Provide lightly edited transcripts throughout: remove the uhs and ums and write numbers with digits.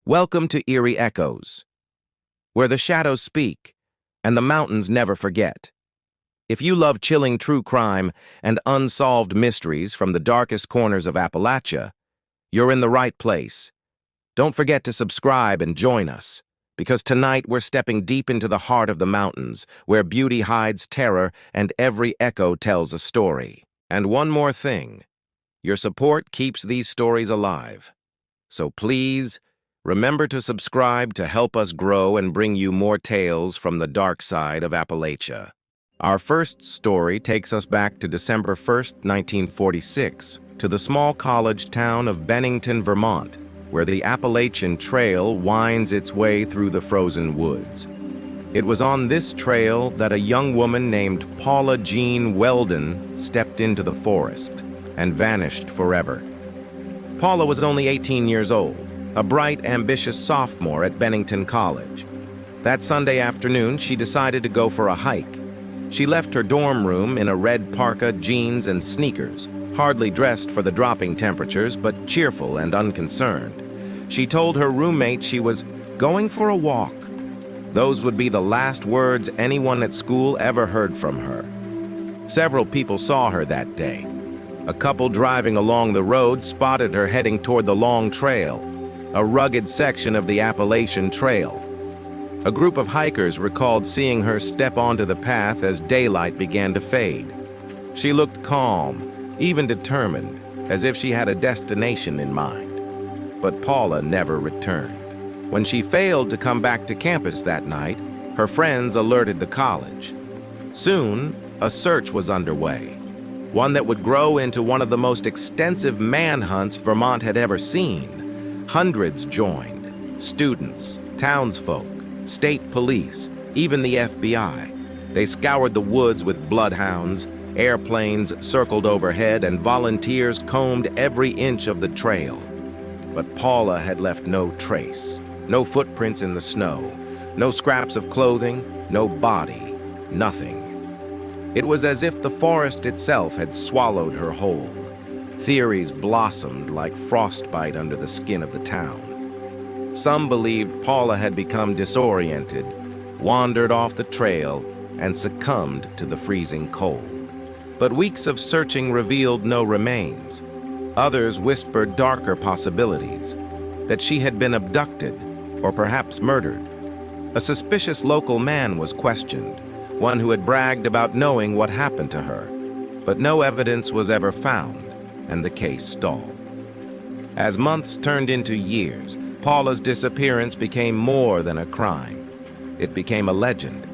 Welcome to Eerie Echoes, where the shadows speak and the mountains never forget. If you love chilling true crime and unsolved mysteries from the darkest corners of Appalachia, you're in the right place. Don't forget to subscribe and join us, because tonight we're stepping deep into the heart of the mountains, where beauty hides terror and every echo tells a story. And one more thing, your support keeps these stories alive. So please, remember to subscribe to help us grow and bring you more tales from the dark side of Appalachia. Our first story takes us back to December 1st, 1946, to the small college town of Bennington, Vermont, where the Appalachian Trail winds its way through the frozen woods. It was on this trail that a young woman named Paula Jean Welden stepped into the forest and vanished forever. Paula was only 18 years old, a bright, ambitious sophomore at Bennington College. That Sunday afternoon, she decided to go for a hike. She left her dorm room in a red parka, jeans, and sneakers, hardly dressed for the dropping temperatures, but cheerful and unconcerned. She told her roommate she was going for a walk. Those would be the last words anyone at school ever heard from her. Several people saw her that day. A couple driving along the road spotted her heading toward the long trail, a rugged section of the Appalachian Trail. A group of hikers recalled seeing her step onto the path as daylight began to fade. She looked calm, even determined, as if she had a destination in mind. But Paula never returned. When she failed to come back to campus that night, her friends alerted the college. Soon, a search was underway, one that would grow into one of the most extensive manhunts Vermont had ever seen. Hundreds joined, students, townsfolk, state police, even the FBI. They scoured the woods with bloodhounds, airplanes circled overhead, and volunteers combed every inch of the trail. But Paula had left no trace, no footprints in the snow, no scraps of clothing, no body, nothing. It was as if the forest itself had swallowed her whole. Theories blossomed like frostbite under the skin of the town. Some believed Paula had become disoriented, wandered off the trail, and succumbed to the freezing cold. But weeks of searching revealed no remains. Others whispered darker possibilities, that she had been abducted or perhaps murdered. A suspicious local man was questioned, one who had bragged about knowing what happened to her. But no evidence was ever found, and the case stalled. As months turned into years, Paula's disappearance became more than a crime. It became a legend.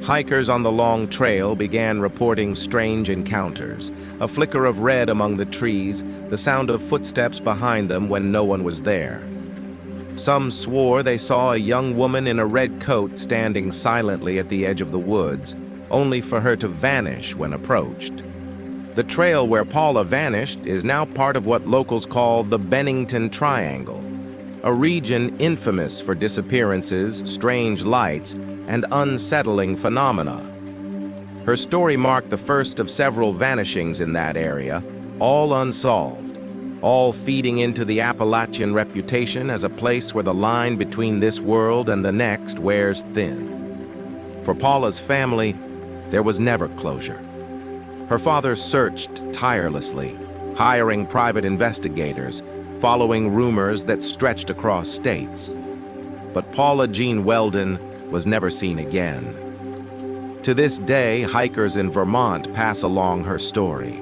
Hikers on the long trail began reporting strange encounters, a flicker of red among the trees, the sound of footsteps behind them when no one was there. Some swore they saw a young woman in a red coat standing silently at the edge of the woods, only for her to vanish when approached. The trail where Paula vanished is now part of what locals call the Bennington Triangle, a region infamous for disappearances, strange lights, and unsettling phenomena. Her story marked the first of several vanishings in that area, all unsolved, all feeding into the Appalachian reputation as a place where the line between this world and the next wears thin. For Paula's family, there was never closure. Her father searched tirelessly, hiring private investigators, following rumors that stretched across states. But Paula Jean Welden was never seen again. To this day, hikers in Vermont pass along her story.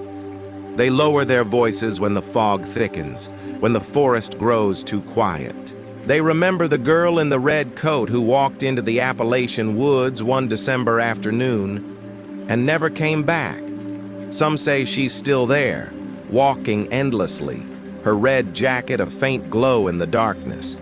They lower their voices when the fog thickens, when the forest grows too quiet. They remember the girl in the red coat who walked into the Appalachian woods one December afternoon and never came back. Some say she's still there, walking endlessly, her red jacket a faint glow in the darkness.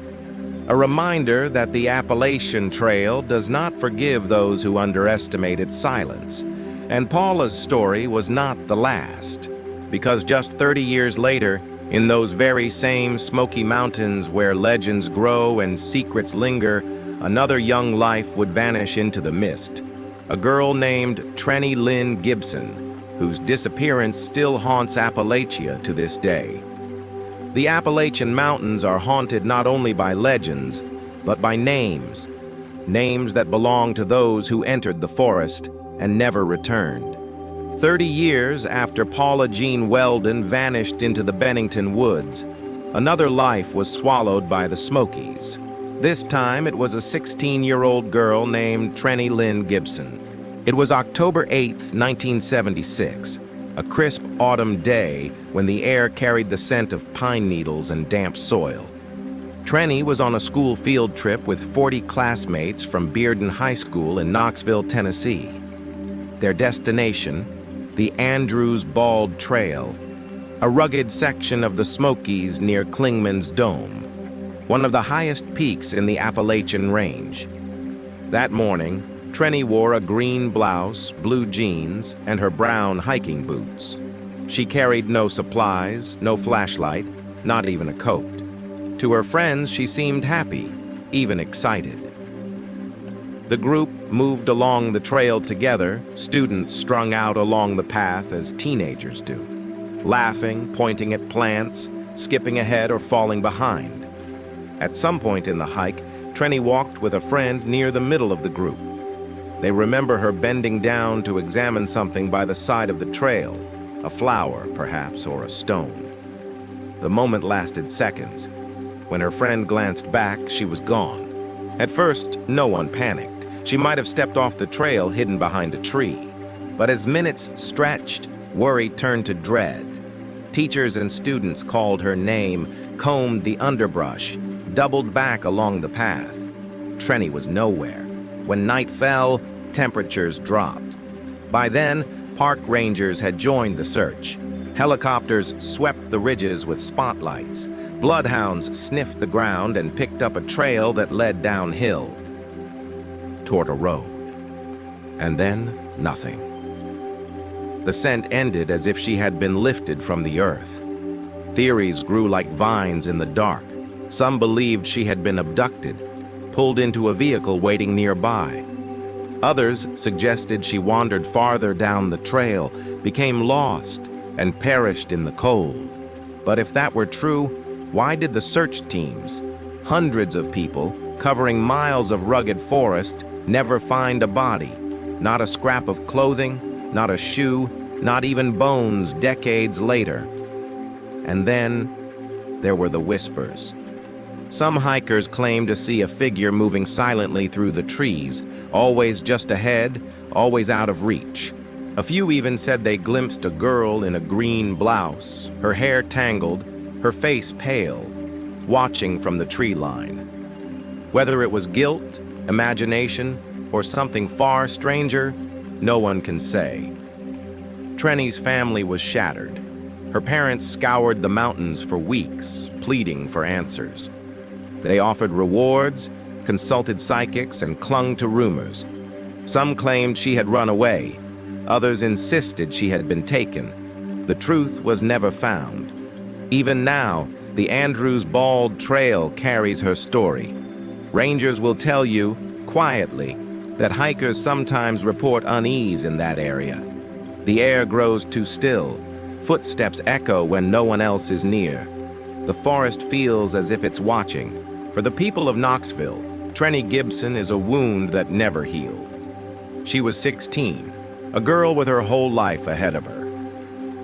A reminder that the Appalachian Trail does not forgive those who underestimate its silence. And Paula's story was not the last, because just 30 years later, in those very same Smoky Mountains where legends grow and secrets linger, another young life would vanish into the mist. A girl named Trenny Gibson, whose disappearance still haunts Appalachia to this day. The Appalachian Mountains are haunted not only by legends, but by names. Names that belong to those who entered the forest and never returned. 30 years after Paula Jean Welden vanished into the Bennington woods, another life was swallowed by the Smokies. This time it was a 16-year-old girl named Trenny Lynn Gibson. It was October 8, 1976, a crisp autumn day when the air carried the scent of pine needles and damp soil. Trenny was on a school field trip with 40 classmates from Bearden High School in Knoxville, Tennessee. Their destination, the Andrews Bald Trail, a rugged section of the Smokies near Clingman's Dome, one of the highest peaks in the Appalachian Range. That morning, Trenny wore a green blouse, blue jeans, and her brown hiking boots. She carried no supplies, no flashlight, not even a coat. To her friends, she seemed happy, even excited. The group moved along the trail together, students strung out along the path as teenagers do, laughing, pointing at plants, skipping ahead or falling behind. At some point in the hike, Trenny walked with a friend near the middle of the group. They remember her bending down to examine something by the side of the trail, a flower, perhaps, or a stone. The moment lasted seconds. When her friend glanced back, she was gone. At first, no one panicked. She might have stepped off the trail hidden behind a tree. But as minutes stretched, worry turned to dread. Teachers and students called her name, combed the underbrush, doubled back along the path. Trenny was nowhere. When night fell, temperatures dropped. By then, park rangers had joined the search. Helicopters swept the ridges with spotlights. Bloodhounds sniffed the ground and picked up a trail that led downhill toward a road. And then, nothing. The scent ended as if she had been lifted from the earth. Theories grew like vines in the dark. Some believed she had been abducted, pulled into a vehicle waiting nearby. Others suggested she wandered farther down the trail, became lost, and perished in the cold. But if that were true, why did the search teams, hundreds of people covering miles of rugged forest, never find a body? Not a scrap of clothing, not a shoe, not even bones decades later. And then there were the whispers. Some hikers claimed to see a figure moving silently through the trees, always just ahead, always out of reach. A few even said they glimpsed a girl in a green blouse, her hair tangled, her face pale, watching from the tree line. Whether it was guilt, imagination, or something far stranger, no one can say. Trenny's family was shattered. Her parents scoured the mountains for weeks, pleading for answers. They offered rewards, consulted psychics, and clung to rumors. Some claimed she had run away. Others insisted she had been taken. The truth was never found. Even now, the Andrews Bald Trail carries her story. Rangers will tell you, quietly, that hikers sometimes report unease in that area. The air grows too still. Footsteps echo when no one else is near. The forest feels as if it's watching. For the people of Knoxville, Trenny Gibson is a wound that never healed. She was 16, a girl with her whole life ahead of her.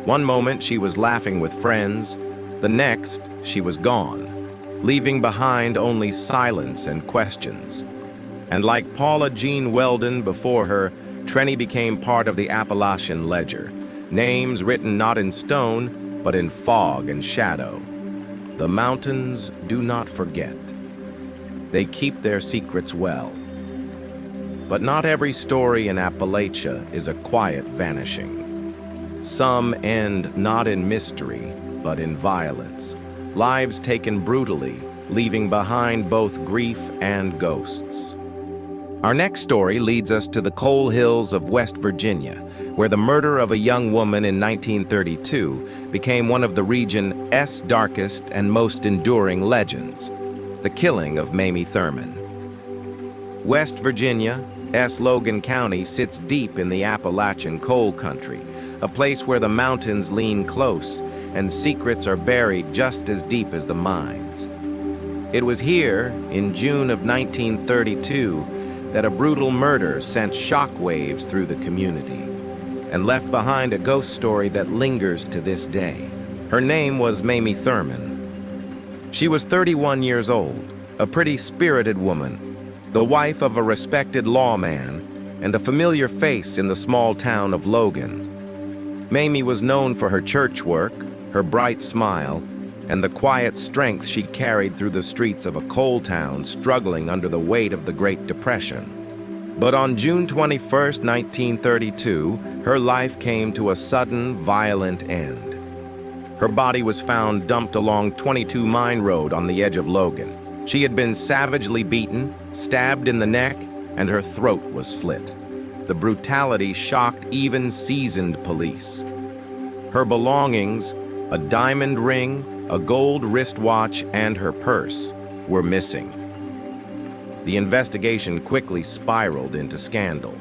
One moment she was laughing with friends, the next she was gone, leaving behind only silence and questions. And like Paula Jean Welden before her, Trenny became part of the Appalachian ledger, names written not in stone, but in fog and shadow. The mountains do not forget. They keep their secrets well. But not every story in Appalachia is a quiet vanishing. Some end not in mystery, but in violence. Lives taken brutally, leaving behind both grief and ghosts. Our next story leads us to the coal hills of West Virginia, where the murder of a young woman in 1932 became one of the region's darkest and most enduring legends, the killing of Mamie Thurman. West Virginia, Logan County sits deep in the Appalachian coal country, a place where the mountains lean close and secrets are buried just as deep as the mines. It was here, in June of 1932, that a brutal murder sent shockwaves through the community and left behind a ghost story that lingers to this day. Her name was Mamie Thurman. She was 31 years old, a pretty spirited woman, the wife of a respected lawman, and a familiar face in the small town of Logan. Mamie was known for her church work, her bright smile, and the quiet strength she carried through the streets of a coal town struggling under the weight of the Great Depression. But on June 21, 1932, her life came to a sudden, violent end. Her body was found dumped along 22 Mine Road on the edge of Logan. She had been savagely beaten, stabbed in the neck, and her throat was slit. The brutality shocked even seasoned police. Her belongings, a diamond ring, a gold wristwatch, and her purse, were missing. The investigation quickly spiraled into scandal.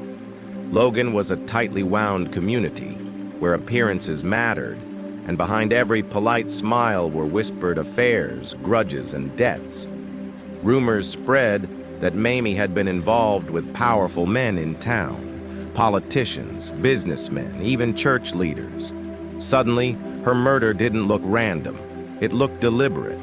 Logan was a tightly wound community where appearances mattered, and behind every polite smile were whispered affairs, grudges, and debts. Rumors spread that Mamie had been involved with powerful men in town, politicians, businessmen, even church leaders. Suddenly, her murder didn't look random. It looked deliberate.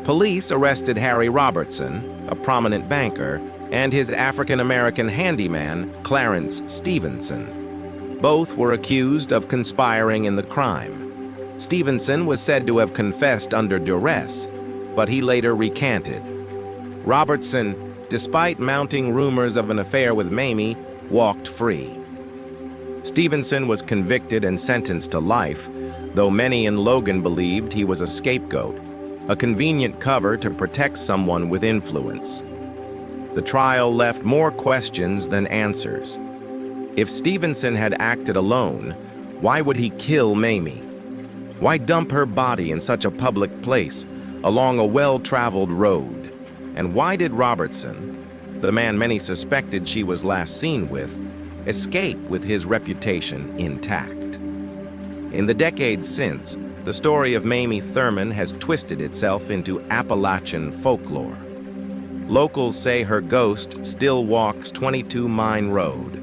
Police arrested Harry Robertson, a prominent banker, and his African-American handyman, Clarence Stevenson. Both were accused of conspiring in the crime. Stevenson was said to have confessed under duress, but he later recanted. Robertson, despite mounting rumors of an affair with Mamie, walked free. Stevenson was convicted and sentenced to life, though many in Logan believed he was a scapegoat, a convenient cover to protect someone with influence. The trial left more questions than answers. If Stevenson had acted alone, why would he kill Mamie? Why dump her body in such a public place, along a well-traveled road? And why did Robertson, the man many suspected she was last seen with, escape with his reputation intact? In the decades since, the story of Mamie Thurman has twisted itself into Appalachian folklore. Locals say her ghost still walks 22 Mine Road.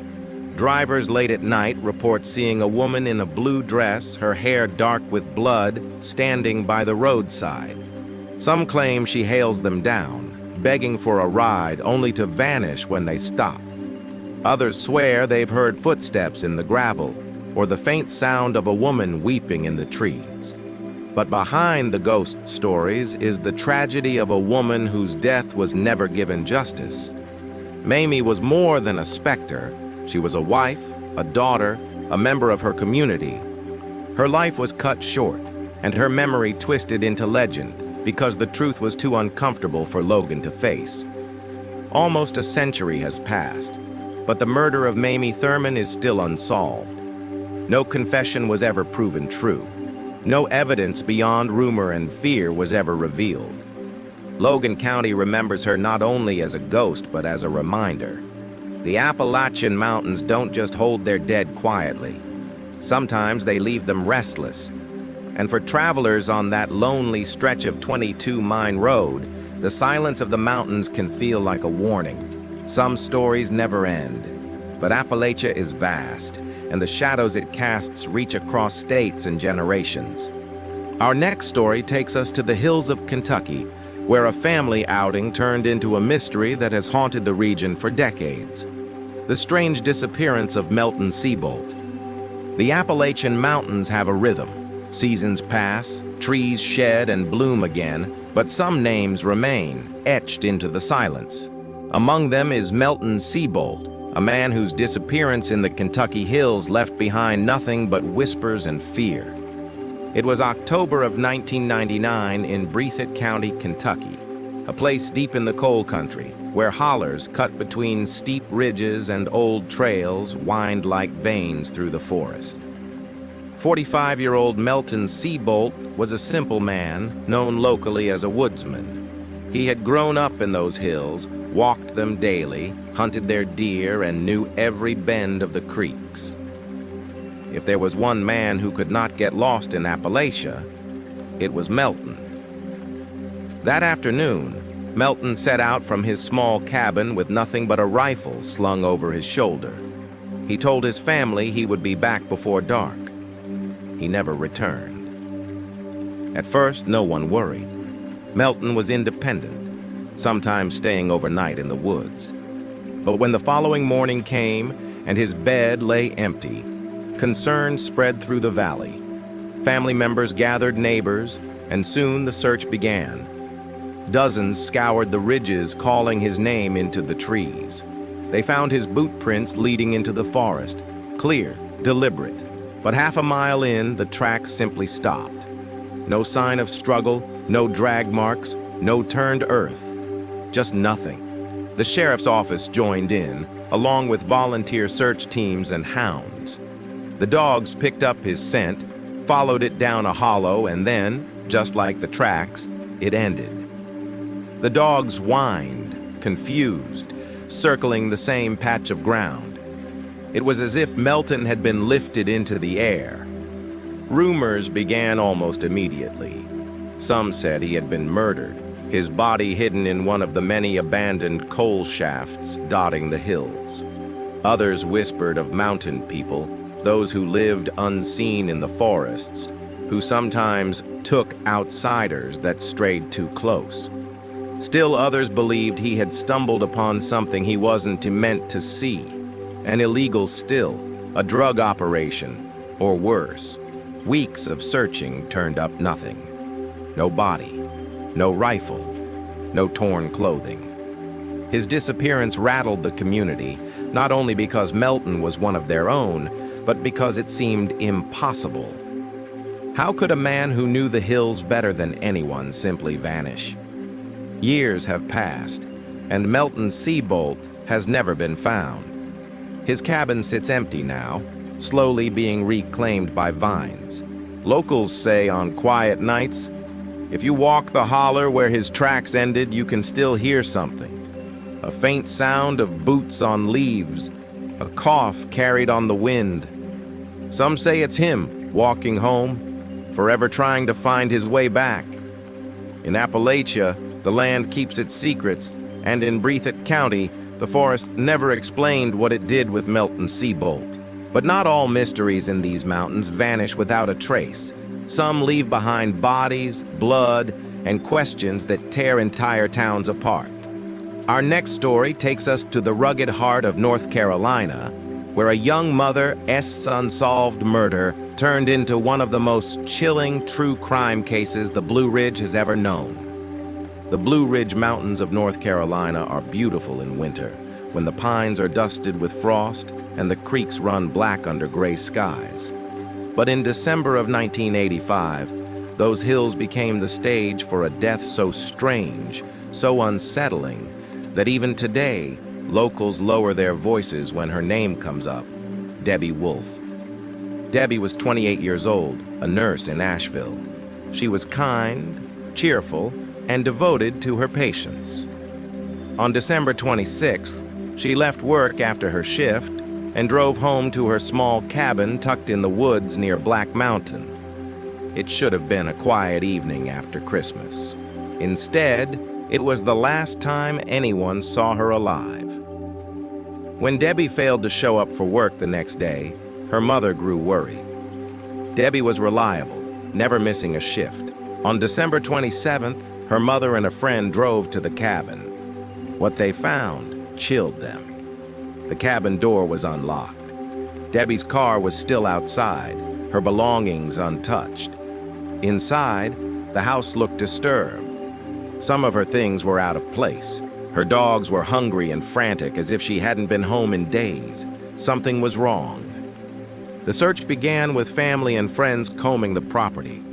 Drivers late at night report seeing a woman in a blue dress, her hair dark with blood, standing by the roadside. Some claim she hails them down, begging for a ride only to vanish when they stop. Others swear they've heard footsteps in the gravel or the faint sound of a woman weeping in the trees. But behind the ghost stories is the tragedy of a woman whose death was never given justice. Mamie was more than a specter. She was a wife, a daughter, a member of her community. Her life was cut short, and her memory twisted into legend because the truth was too uncomfortable for Logan to face. Almost a century has passed, but the murder of Mamie Thurman is still unsolved. No confession was ever proven true. No evidence beyond rumor and fear was ever revealed. Logan County remembers her not only as a ghost, but as a reminder. The Appalachian Mountains don't just hold their dead quietly. Sometimes they leave them restless. And for travelers on that lonely stretch of 22 Mine Road, the silence of the mountains can feel like a warning. Some stories never end. But Appalachia is vast, and the shadows it casts reach across states and generations. Our next story takes us to the hills of Kentucky, where a family outing turned into a mystery that has haunted the region for decades. The strange disappearance of Melton Seabolt. The Appalachian Mountains have a rhythm. Seasons pass, trees shed and bloom again, but some names remain, etched into the silence. Among them is Melton Seabolt, a man whose disappearance in the Kentucky hills left behind nothing but whispers and fear. It was October of 1999 in Breathitt County, Kentucky, a place deep in the coal country, where hollers cut between steep ridges and old trails wind like veins through the forest. 45-year-old Melton Seabolt was a simple man, known locally as a woodsman. He had grown up in those hills, walked them daily, hunted their deer, and knew every bend of the creeks. If there was one man who could not get lost in Appalachia, it was Melton. That afternoon, Melton set out from his small cabin with nothing but a rifle slung over his shoulder. He told his family he would be back before dark. He never returned. At first, no one worried. Melton was independent, sometimes staying overnight in the woods. But when the following morning came and his bed lay empty, concern spread through the valley. Family members gathered neighbors, and soon the search began. Dozens scoured the ridges, calling his name into the trees. They found his boot prints leading into the forest, clear, deliberate. But half a mile in, the tracks simply stopped. No sign of struggle, no drag marks, no turned earth. Just nothing. The sheriff's office joined in, along with volunteer search teams and hounds. The dogs picked up his scent, followed it down a hollow, and then, just like the tracks, it ended. The dogs whined, confused, circling the same patch of ground. It was as if Melton had been lifted into the air. Rumors began almost immediately. Some said he had been murdered, his body hidden in one of the many abandoned coal shafts dotting the hills. Others whispered of mountain people, those who lived unseen in the forests, who sometimes took outsiders that strayed too close. Still others believed he had stumbled upon something he wasn't meant to see, an illegal still, a drug operation, or worse. Weeks of searching turned up nothing. No body, no rifle, no torn clothing. His disappearance rattled the community, not only because Melton was one of their own, but because it seemed impossible. How could a man who knew the hills better than anyone simply vanish? Years have passed, and Melton's Seabolt has never been found. His cabin sits empty now, slowly being reclaimed by vines. Locals say on quiet nights, if you walk the holler where his tracks ended, you can still hear something. A faint sound of boots on leaves, a cough carried on the wind. Some say it's him, walking home, forever trying to find his way back. In Appalachia, the land keeps its secrets, and in Breathitt County, the forest never explained what it did with Melton Seabolt. But not all mysteries in these mountains vanish without a trace. Some leave behind bodies, blood, and questions that tear entire towns apart. Our next story takes us to the rugged heart of North Carolina, where a young mother's unsolved murder turned into one of the most chilling true crime cases the Blue Ridge has ever known. The Blue Ridge Mountains of North Carolina are beautiful in winter, when the pines are dusted with frost and the creeks run black under gray skies. But in December of 1985, those hills became the stage for a death so strange, so unsettling, that even today, locals lower their voices when her name comes up, Debbie Wolfe. Debbie was 28 years old, a nurse in Asheville. She was kind, cheerful, and devoted to her patients. On December 26th, she left work after her shift and drove home to her small cabin tucked in the woods near Black Mountain. It should have been a quiet evening after Christmas. Instead, it was the last time anyone saw her alive. When Debbie failed to show up for work the next day, her mother grew worried. Debbie was reliable, never missing a shift. On December 27th, her mother and a friend drove to the cabin. What they found chilled them. The cabin door was unlocked. Debbie's car was still outside, her belongings untouched. Inside, the house looked disturbed. Some of her things were out of place. Her dogs were hungry and frantic, as if she hadn't been home in days. Something was wrong. The search began with family and friends combing the property.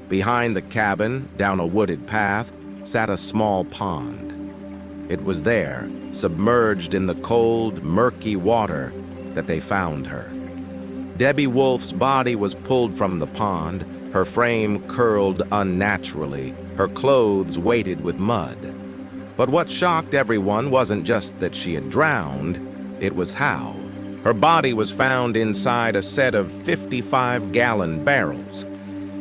Behind the cabin, down a wooded path, sat a small pond. It was there, submerged in the cold, murky water, that they found her. Debbie Wolfe's body was pulled from the pond, her frame curled unnaturally, her clothes weighted with mud. But what shocked everyone wasn't just that she had drowned, it was how. Her body was found inside a set of 55-gallon barrels,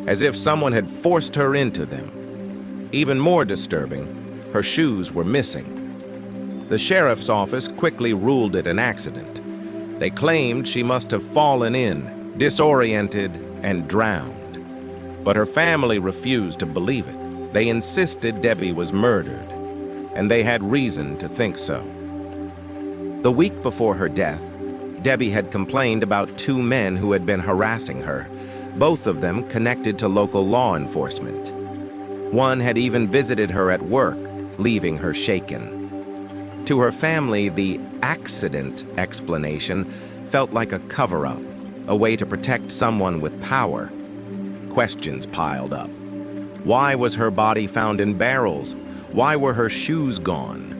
as if someone had forced her into them. Even more disturbing, her shoes were missing. The sheriff's office quickly ruled it an accident. They claimed she must have fallen in, disoriented, and drowned. But her family refused to believe it. They insisted Debbie was murdered, and they had reason to think so. The week before her death, Debbie had complained about 2 men who had been harassing her, both of them connected to local law enforcement. One had even visited her at work, leaving her shaken. To her family, the accident explanation felt like a cover-up, a way to protect someone with power. Questions piled up. Why was her body found in barrels? Why were her shoes gone?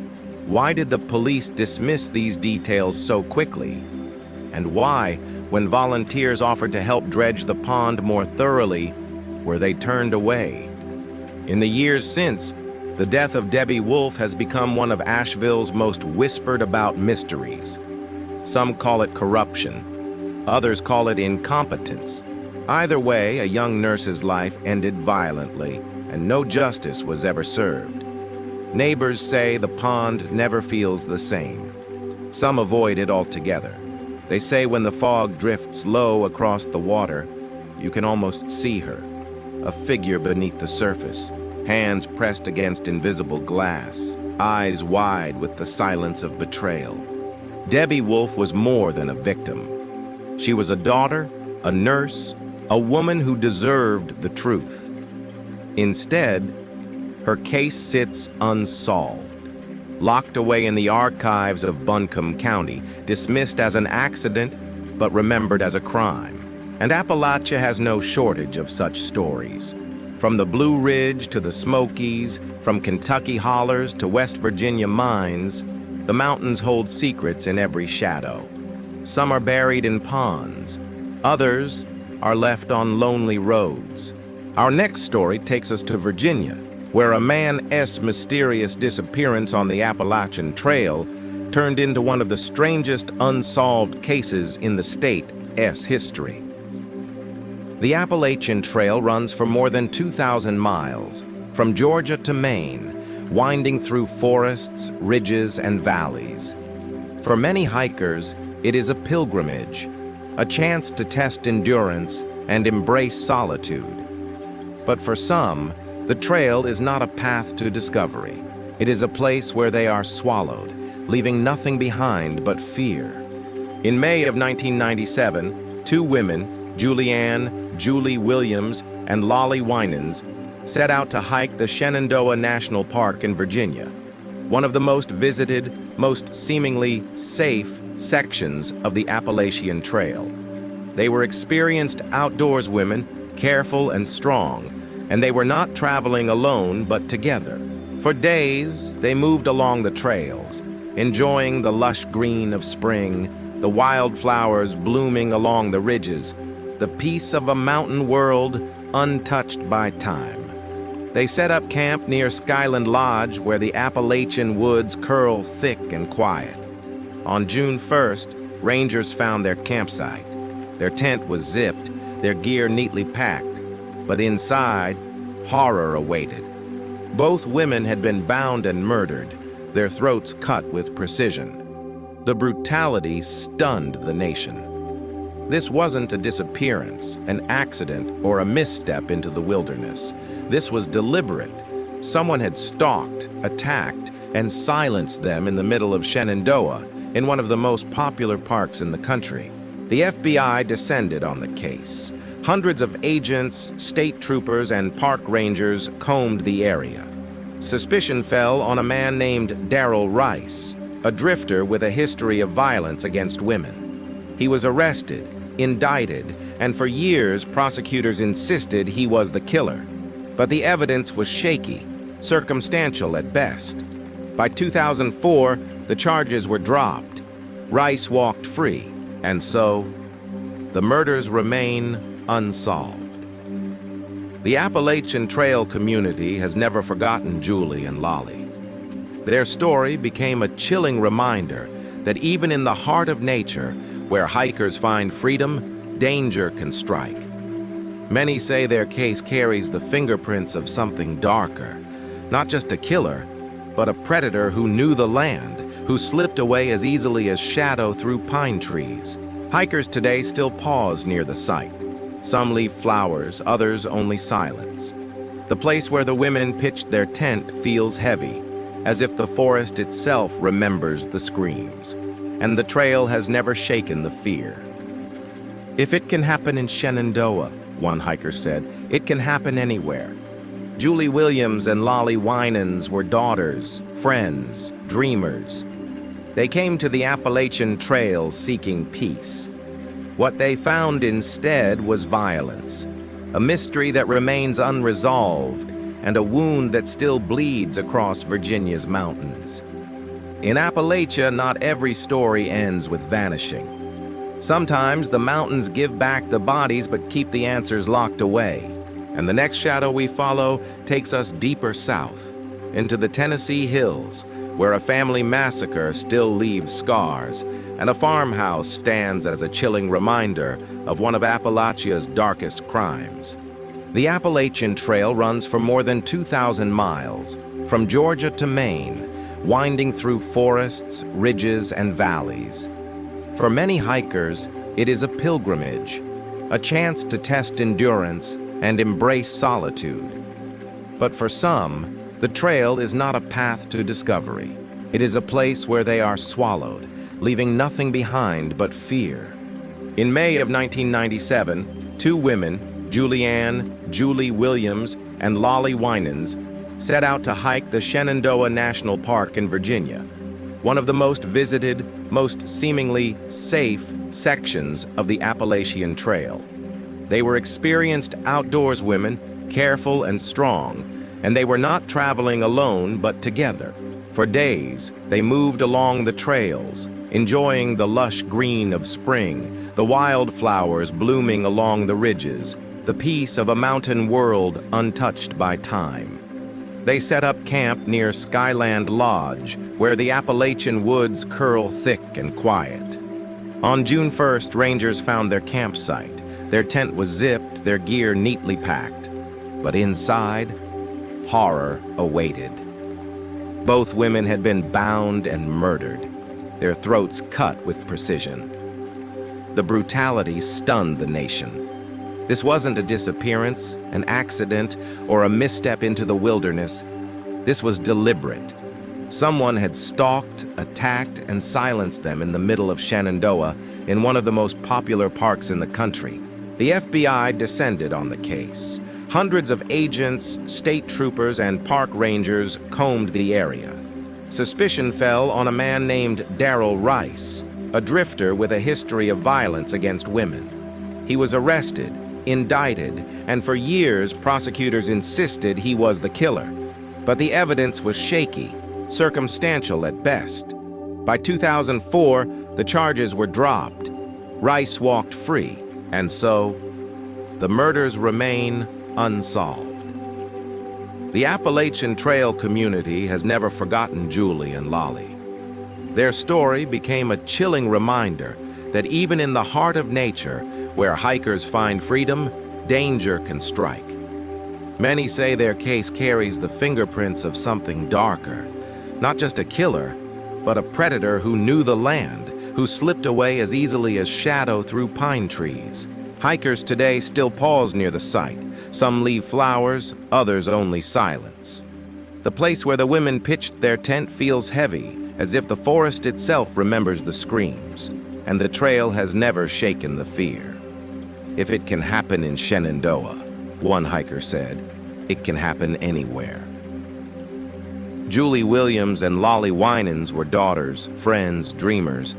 Why did the police dismiss these details so quickly? And why, when volunteers offered to help dredge the pond more thoroughly, were they turned away? In the years since, the death of Debbie Wolfe has become one of Asheville's most whispered-about mysteries. Some call it corruption. Others call it incompetence. Either way, a young nurse's life ended violently, and no justice was ever served. Neighbors say the pond never feels the same. Some avoid it altogether. They say when the fog drifts low across the water, you can almost see her, a figure beneath the surface, hands pressed against invisible glass, eyes wide with the silence of betrayal. Debbie Wolfe was more than a victim. She was a daughter, a nurse, a woman who deserved the truth. Instead, her case sits unsolved, locked away in the archives of Buncombe County, dismissed as an accident, but remembered as a crime. And Appalachia has no shortage of such stories. From the Blue Ridge to the Smokies, from Kentucky hollers to West Virginia mines, the mountains hold secrets in every shadow. Some are buried in ponds. Others are left on lonely roads. Our next story takes us to Virginia, where a man's mysterious disappearance on the Appalachian Trail turned into one of the strangest unsolved cases in the state's history. The Appalachian Trail runs for more than 2,000 miles, from Georgia to Maine, winding through forests, ridges, and valleys. For many hikers, it is a pilgrimage, a chance to test endurance and embrace solitude. But for some, the trail is not a path to discovery. It is a place where they are swallowed, leaving nothing behind but fear. In May of 1997, 2 women, Julie Williams and Lollie Winans, set out to hike the Shenandoah National Park in Virginia, one of the most visited, most seemingly safe sections of the Appalachian Trail. They were experienced outdoors women, careful and strong, and they were not traveling alone but together. For days, they moved along the trails, enjoying the lush green of spring, the wildflowers blooming along the ridges, the peace of a mountain world untouched by time. They set up camp near Skyland Lodge, where the Appalachian woods curl thick and quiet. On June 1st, rangers found their campsite. Their tent was zipped, their gear neatly packed, but inside, horror awaited. Both women had been bound and murdered, their throats cut with precision. The brutality stunned the nation. This wasn't a disappearance, an accident, or a misstep into the wilderness. This was deliberate. Someone had stalked, attacked, and silenced them in the middle of Shenandoah, in one of the most popular parks in the country. The FBI descended on the case. Hundreds of agents, state troopers, and park rangers combed the area. Suspicion fell on a man named Darrell Rice, a drifter with a history of violence against women. He was arrested, indicted, and for years prosecutors insisted he was the killer. But the evidence was shaky, circumstantial at best. By 2004, the charges were dropped. Rice walked free, and so the murders remain unsolved. The Appalachian Trail community has never forgotten Julie and Lollie. Their story became a chilling reminder that even in the heart of nature, Where hikers find freedom, danger can strike. Many say their case carries the fingerprints of something darker, not just a killer, but a predator who knew the land, who slipped away as easily as shadow through pine trees. Hikers today still pause near the site. Some leave flowers, others only silence. The place where the women pitched their tent feels heavy, as if the forest itself remembers the screams, and the trail has never shaken the fear. If it can happen in Shenandoah, one hiker said, it can happen anywhere. Julie Williams and Lollie Winans were daughters, friends, dreamers. They came to the Appalachian Trail seeking peace. What they found instead was violence, a mystery that remains unresolved, and a wound that still bleeds across Virginia's mountains. In Appalachia, not every story ends with vanishing. Sometimes the mountains give back the bodies but keep the answers locked away. And the next shadow we follow takes us deeper south, into the Tennessee hills, where a family massacre still leaves scars, and a farmhouse stands as a chilling reminder of one of Appalachia's darkest crimes. The Appalachian Trail runs for more than 2,000 miles, from Georgia to Maine, winding through forests, ridges, and valleys. For many hikers, it is a pilgrimage, a chance to test endurance and embrace solitude. But for some, the trail is not a path to discovery. It is a place where they are swallowed, leaving nothing behind but fear. In May of 1997, two women, Julie Williams and Lollie Winans, set out to hike the Shenandoah National Park in Virginia, one of the most visited, most seemingly safe sections of the Appalachian Trail. They were experienced outdoors women, careful and strong, and they were not traveling alone but together. For days, they moved along the trails, enjoying the lush green of spring, the wildflowers blooming along the ridges, the peace of a mountain world untouched by time. They set up camp near Skyland Lodge, where the Appalachian woods curl thick and quiet. On June 1st, rangers found their campsite. Their tent was zipped, their gear neatly packed. But inside, horror awaited. Both women had been bound and murdered, their throats cut with precision. The brutality stunned the nation. This wasn't a disappearance, an accident, or a misstep into the wilderness. This was deliberate. Someone had stalked, attacked, and silenced them in the middle of Shenandoah, in one of the most popular parks in the country. The FBI descended on the case. Hundreds of agents, state troopers, and park rangers combed the area. Suspicion fell on a man named Darrell Rice, a drifter with a history of violence against women. He was arrested, indicted, and for years prosecutors insisted he was the killer. But the evidence was shaky, circumstantial at best. By 2004, the charges were dropped. Rice walked free, and so the murders remain unsolved. The Appalachian Trail community has never forgotten Julie and Lollie. Their story became a chilling reminder that even in the heart of nature, where hikers find freedom, danger can strike. Many say their case carries the fingerprints of something darker, not just a killer, but a predator who knew the land, who slipped away as easily as shadow through pine trees. Hikers today still pause near the site. Some leave flowers, others only silence. The place where the women pitched their tent feels heavy, as if the forest itself remembers the screams, and the trail has never shaken the fear. If it can happen in Shenandoah, one hiker said, it can happen anywhere. Julie Williams and Lollie Winans were daughters, friends, dreamers.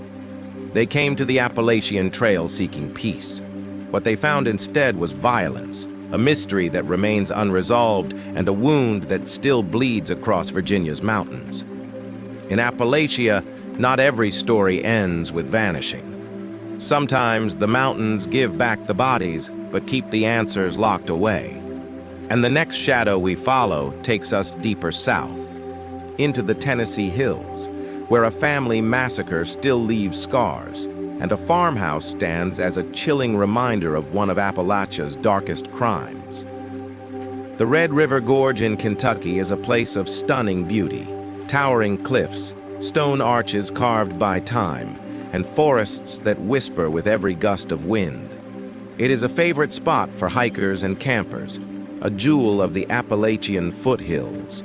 They came to the Appalachian Trail seeking peace. What they found instead was violence, a mystery that remains unresolved, and a wound that still bleeds across Virginia's mountains. In Appalachia, not every story ends with vanishing. Sometimes the mountains give back the bodies, but keep the answers locked away. And the next shadow we follow takes us deeper south, into the Tennessee hills, where a family massacre still leaves scars, and a farmhouse stands as a chilling reminder of one of Appalachia's darkest crimes. The Red River Gorge in Kentucky is a place of stunning beauty, towering cliffs, stone arches carved by time, and forests that whisper with every gust of wind. It is a favorite spot for hikers and campers, a jewel of the Appalachian foothills.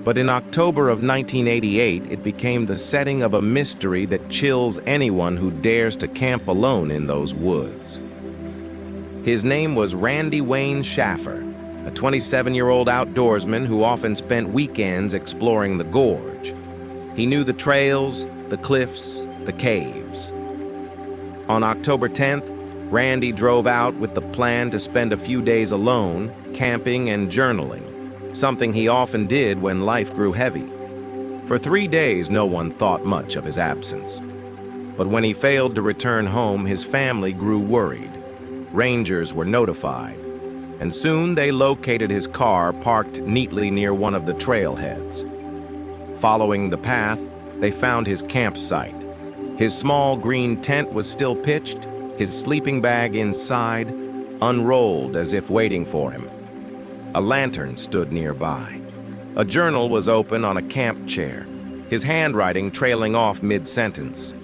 But in October of 1988, it became the setting of a mystery that chills anyone who dares to camp alone in those woods. His name was Randy Wayne Shaffer, a 27-year-old outdoorsman who often spent weekends exploring the gorge. He knew the trails, the cliffs, the caves. On October 10th, Randy drove out with the plan to spend a few days alone, camping and journaling, something he often did when life grew heavy. For 3 days, no one thought much of his absence. But when he failed to return home, his family grew worried. Rangers were notified, and soon they located his car parked neatly near one of the trailheads. Following the path, they found his campsite. His small green tent was still pitched, his sleeping bag inside, unrolled as if waiting for him. A lantern stood nearby. A journal was open on a camp chair, his handwriting trailing off mid-sentence.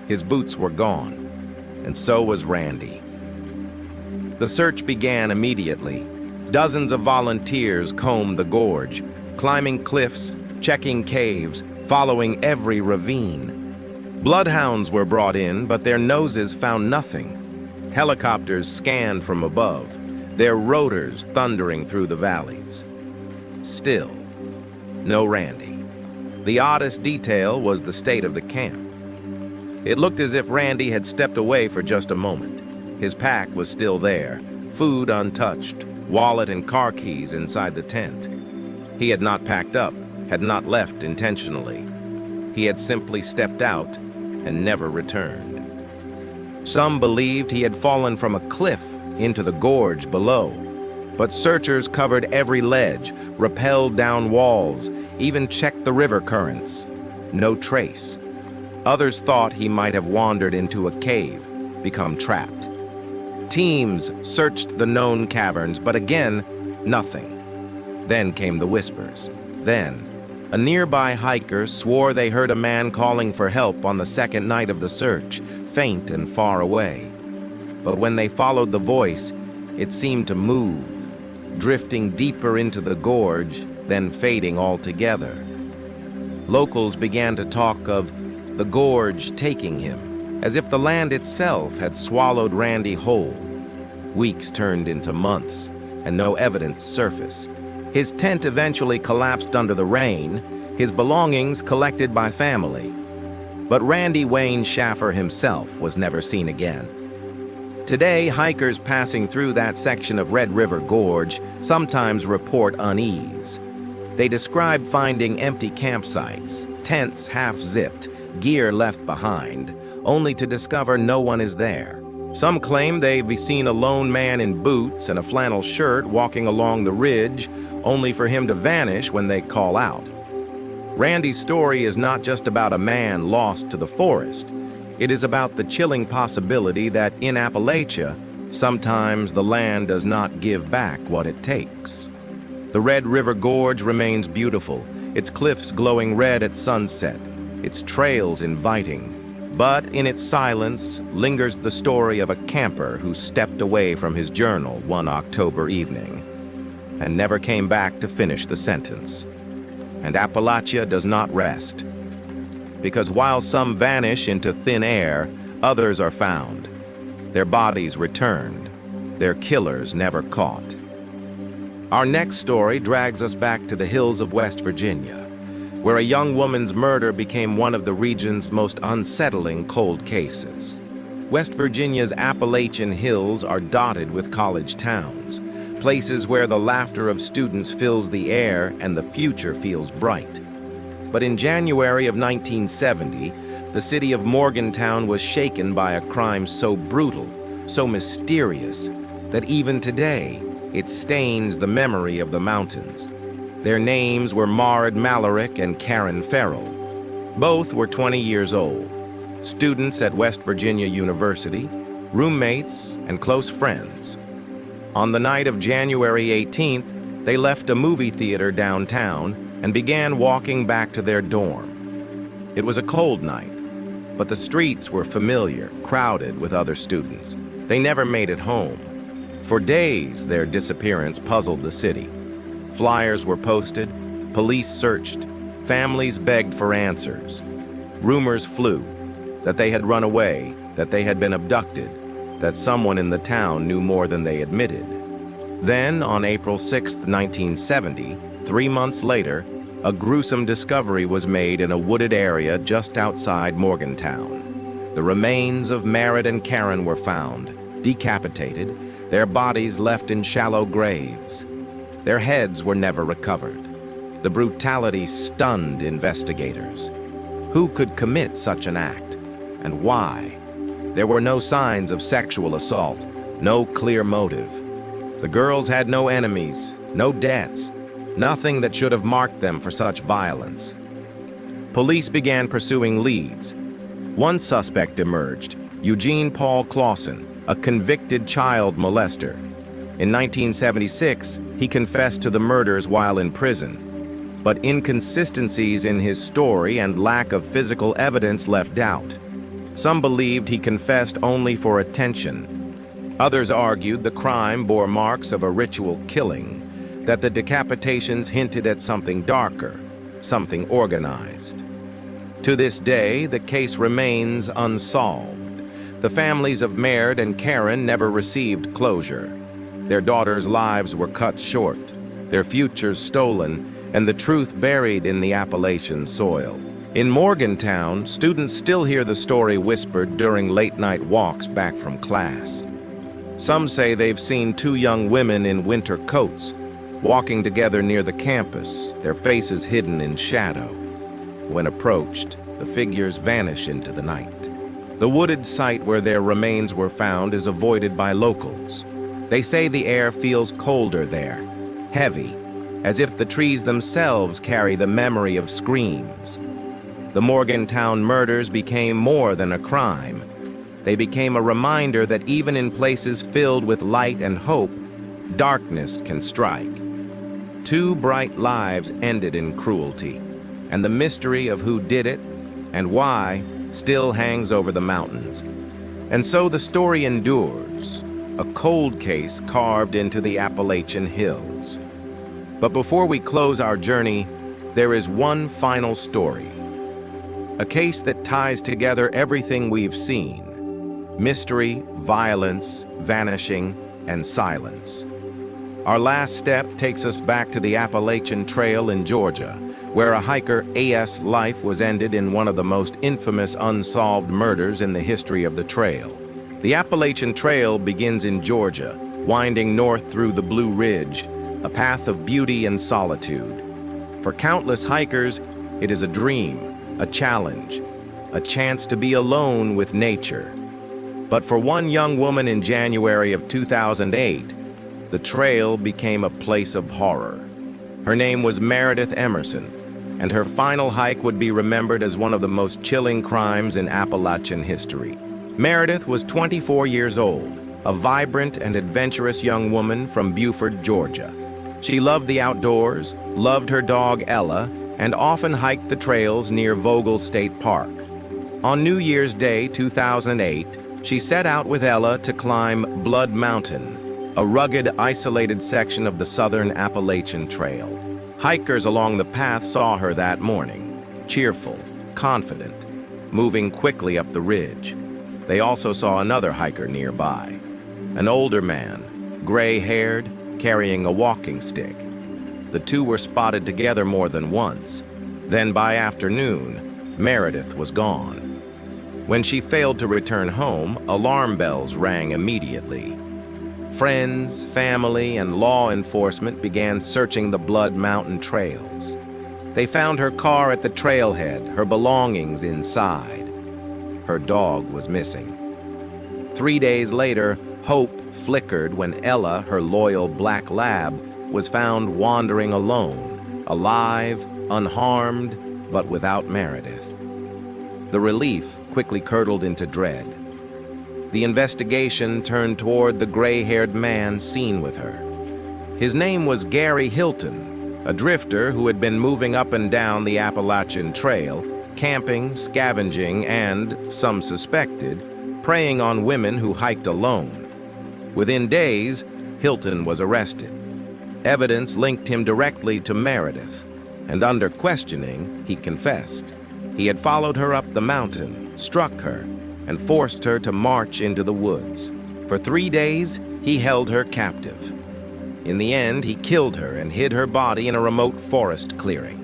His boots were gone, and so was Randy. The search began immediately. Dozens of volunteers combed the gorge, climbing cliffs, checking caves, following every ravine. Bloodhounds were brought in, but their noses found nothing. Helicopters scanned from above, their rotors thundering through the valleys. Still, no Randy. The oddest detail was the state of the camp. It looked as if Randy had stepped away for just a moment. His pack was still there, food untouched, wallet and car keys inside the tent. He had not packed up, had not left intentionally. He had simply stepped out and never returned. Some believed he had fallen from a cliff into the gorge below, but searchers covered every ledge, rappelled down walls, even checked the river currents. No trace. Others thought he might have wandered into a cave, become trapped. Teams searched the known caverns, but again, nothing. Then came the whispers. Then, a nearby hiker swore they heard a man calling for help on the second night of the search, faint and far away. But when they followed the voice, it seemed to move, drifting deeper into the gorge, then fading altogether. Locals began to talk of the gorge taking him, as if the land itself had swallowed Randy whole. Weeks turned into months, and no evidence surfaced. His tent eventually collapsed under the rain, his belongings collected by family. But Randy Wayne Shaffer himself was never seen again. Today, hikers passing through that section of Red River Gorge sometimes report unease. They describe finding empty campsites, tents half-zipped, gear left behind, only to discover no one is there. Some claim they've seen a lone man in boots and a flannel shirt walking along the ridge, only for him to vanish when they call out. Randy's story is not just about a man lost to the forest. It is about the chilling possibility that in Appalachia, sometimes the land does not give back what it takes. The Red River Gorge remains beautiful, its cliffs glowing red at sunset, its trails inviting. But in its silence lingers the story of a camper who stepped away from his journal one October evening and never came back to finish the sentence. And Appalachia does not rest, because while some vanish into thin air, others are found, their bodies returned, their killers never caught. Our next story drags us back to the hills of West Virginia, where a young woman's murder became one of the region's most unsettling cold cases. West Virginia's Appalachian hills are dotted with college towns, places where the laughter of students fills the air and the future feels bright. But in January of 1970, the city of Morgantown was shaken by a crime so brutal, so mysterious, that even today, it stains the memory of the mountains. Their names were Maud Malarick and Karen Farrell. Both were 20 years old. students at West Virginia University, roommates, and close friends. On the night of January 18th, they left a movie theater downtown and began walking back to their dorm. It was a cold night, but the streets were familiar, crowded with other students. They never made it home. For days, their disappearance puzzled the city. Flyers were posted, police searched, families begged for answers. Rumors flew that they had run away, that they had been abducted, that someone in the town knew more than they admitted. Then, on April 6, 1970, 3 months later, a gruesome discovery was made in a wooded area just outside Morgantown. The remains of Meredith and Karen were found, decapitated, their bodies left in shallow graves. Their heads were never recovered. The brutality stunned investigators. Who could commit such an act, and why? There were no signs of sexual assault, no clear motive. The girls had no enemies, no debts, nothing that should have marked them for such violence. Police began pursuing leads. One suspect emerged, Eugene Paul Clausen, a convicted child molester. In 1976, he confessed to the murders while in prison, but inconsistencies in his story and lack of physical evidence left doubt. Some believed he confessed only for attention. Others argued the crime bore marks of a ritual killing, that the decapitations hinted at something darker, something organized. To this day, the case remains unsolved. The families of Meredith and Karen never received closure. Their daughters' lives were cut short, their futures stolen, and the truth buried in the Appalachian soil. In Morgantown, students still hear the story whispered during late-night walks back from class. Some say they've seen 2 young women in winter coats, walking together near the campus, their faces hidden in shadow. When approached, the figures vanish into the night. The wooded site where their remains were found is avoided by locals. They say the air feels colder there, heavy, as if the trees themselves carry the memory of screams. The Morgantown murders became more than a crime. They became a reminder that even in places filled with light and hope, darkness can strike. 2 bright lives ended in cruelty, and the mystery of who did it and why still hangs over the mountains. And so the story endures, a cold case carved into the Appalachian hills. But before we close our journey, there is one final story. A case that ties together everything we've seen: mystery, violence, vanishing, and silence. Our last step takes us back to the Appalachian Trail in Georgia, where a hiker A.S. life was ended in one of the most infamous unsolved murders in the history of the trail. The Appalachian Trail begins in Georgia, winding north through the Blue Ridge, a path of beauty and solitude. For countless hikers, it is a dream, a challenge, a chance to be alone with nature. But for one young woman in January of 2008, the trail became a place of horror. Her name was Meredith Emerson, and her final hike would be remembered as one of the most chilling crimes in Appalachian history. Meredith was 24 years old, a vibrant and adventurous young woman from Beaufort, Georgia. She loved the outdoors, loved her dog Ella, and often hiked the trails near Vogel State Park. On New Year's Day 2008, she set out with Ella to climb Blood Mountain, a rugged, isolated section of the southern Appalachian Trail. Hikers along the path saw her that morning, cheerful, confident, moving quickly up the ridge. They also saw another hiker nearby, an older man, gray-haired, carrying a walking stick. The 2 were spotted together more than once. Then by afternoon, Meredith was gone. When she failed to return home, alarm bells rang immediately. Friends, family, and law enforcement began searching the Blood Mountain trails. They found her car at the trailhead, her belongings inside. Her dog was missing. 3 days later, hope flickered when Ella, her loyal black lab, was found wandering alone, alive, unharmed, but without Meredith. The relief quickly curdled into dread. The investigation turned toward the gray-haired man seen with her. His name was Gary Hilton, a drifter who had been moving up and down the Appalachian Trail, camping, scavenging, and, some suspected, preying on women who hiked alone. Within days, Hilton was arrested. Evidence linked him directly to Meredith, and under questioning, he confessed. He had followed her up the mountain, struck her, and forced her to march into the woods. For 3 days, he held her captive. In the end, he killed her and hid her body in a remote forest clearing.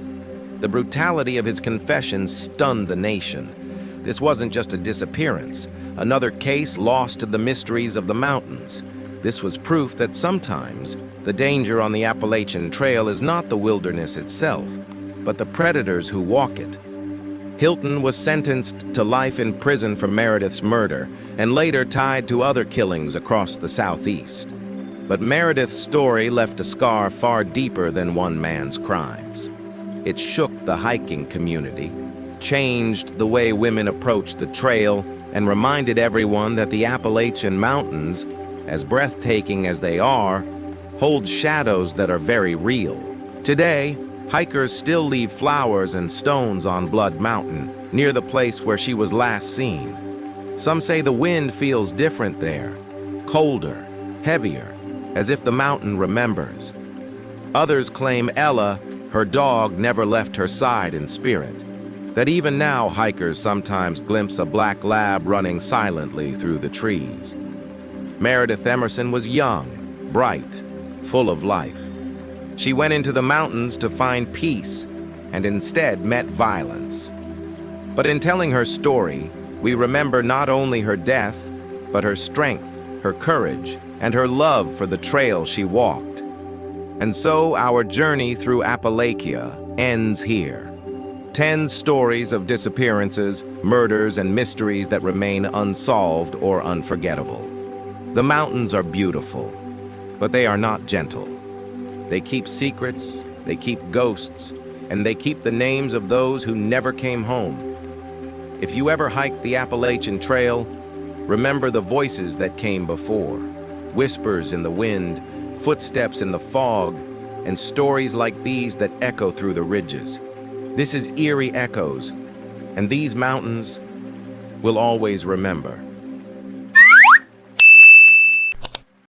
The brutality of his confession stunned the nation. This wasn't just a disappearance, another case lost to the mysteries of the mountains. This was proof that sometimes the danger on the Appalachian Trail is not the wilderness itself, but the predators who walk it. Hilton was sentenced to life in prison for Meredith's murder and later tied to other killings across the southeast. But Meredith's story left a scar far deeper than one man's crimes. It shook the hiking community, changed the way women approached the trail, and reminded everyone that the Appalachian Mountains, as breathtaking as they are, hold shadows that are very real. Today, hikers still leave flowers and stones on Blood Mountain, near the place where she was last seen. Some say the wind feels different there, colder, heavier, as if the mountain remembers. Others claim Ella, her dog, never left her side in spirit, that even now hikers sometimes glimpse a black lab running silently through the trees. Meredith Emerson was young, bright, full of life. She went into the mountains to find peace and instead met violence. But in telling her story, we remember not only her death, but her strength, her courage, and her love for the trail she walked. And so our journey through Appalachia ends here. 10 stories of disappearances, murders, and mysteries that remain unsolved or unforgettable. The mountains are beautiful, but they are not gentle. They keep secrets, they keep ghosts, and they keep the names of those who never came home. If you ever hiked the Appalachian Trail, remember the voices that came before. Whispers in the wind, footsteps in the fog, and stories like these that echo through the ridges. This is Eerie Echoes, and these mountains will always remember.